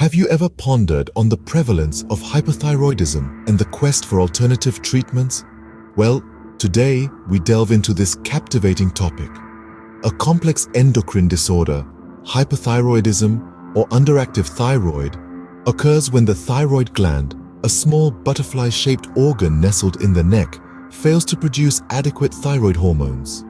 Have you ever pondered on the prevalence of hypothyroidism and the quest for alternative treatments? Well, today we delve into this captivating topic. A complex endocrine disorder, hypothyroidism or underactive thyroid, occurs when the thyroid gland, a small butterfly-shaped organ nestled in the neck, fails to produce adequate thyroid hormones.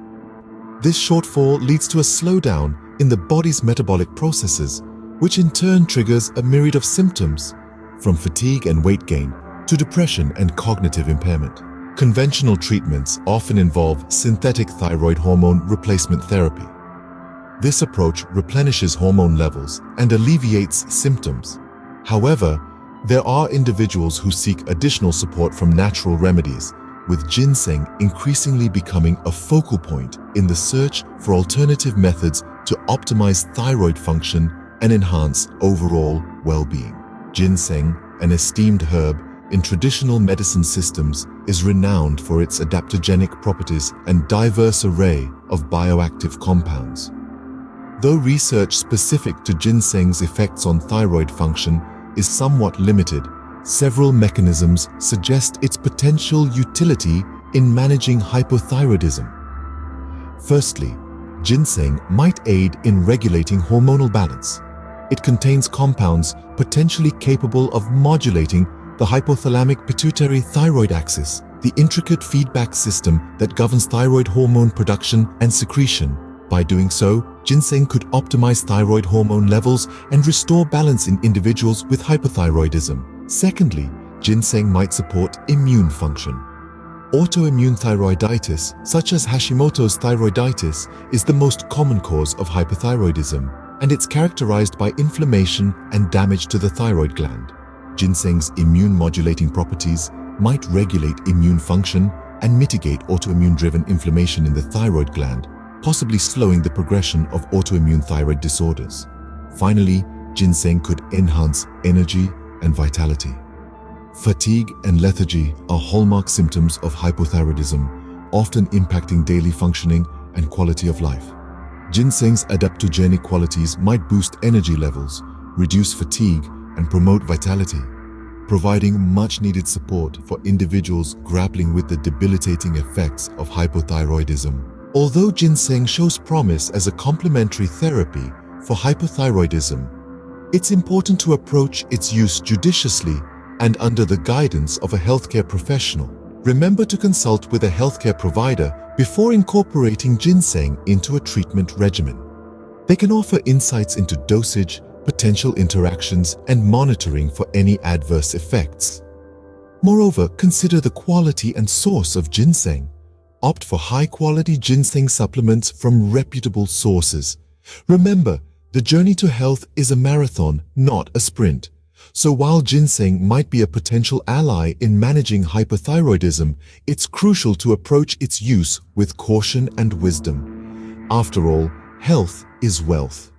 This shortfall leads to a slowdown in the body's metabolic processes, which in turn triggers a myriad of symptoms, from fatigue and weight gain to depression and cognitive impairment. Conventional treatments often involve synthetic thyroid hormone replacement therapy. This approach replenishes hormone levels and alleviates symptoms. However, there are individuals who seek additional support from natural remedies, with ginseng increasingly becoming a focal point in the search for alternative methods to optimize thyroid function and enhance overall well-being. Ginseng, an esteemed herb in traditional medicine systems, is renowned for its adaptogenic properties and diverse array of bioactive compounds. Though research specific to ginseng's effects on thyroid function is somewhat limited, several mechanisms suggest its potential utility in managing hypothyroidism. Firstly, ginseng might aid in regulating hormonal balance. It contains compounds potentially capable of modulating the hypothalamic pituitary thyroid axis, the intricate feedback system that governs thyroid hormone production and secretion. By doing so, ginseng could optimize thyroid hormone levels and restore balance in individuals with hypothyroidism. Secondly, ginseng might support immune function. Autoimmune thyroiditis, such as Hashimoto's thyroiditis, is the most common cause of hypothyroidism, and it's characterized by inflammation and damage to the thyroid gland. Ginseng's immune-modulating properties might regulate immune function and mitigate autoimmune-driven inflammation in the thyroid gland, possibly slowing the progression of autoimmune thyroid disorders. Finally, ginseng could enhance energy and vitality. Fatigue and lethargy are hallmark symptoms of hypothyroidism, often impacting daily functioning and quality of life. Ginseng's adaptogenic qualities might boost energy levels, reduce fatigue, and promote vitality, providing much-needed support for individuals grappling with the debilitating effects of hypothyroidism. Although ginseng shows promise as a complementary therapy for hypothyroidism, it's important to approach its use judiciously and under the guidance of a healthcare professional. Remember to consult with a healthcare provider before incorporating ginseng into a treatment regimen. They can offer insights into dosage, potential interactions, and monitoring for any adverse effects. Moreover, consider the quality and source of ginseng. Opt for high-quality ginseng supplements from reputable sources. Remember, the journey to health is a marathon, not a sprint. So while ginseng might be a potential ally in managing hypothyroidism, it's crucial to approach its use with caution and wisdom. After all, health is wealth.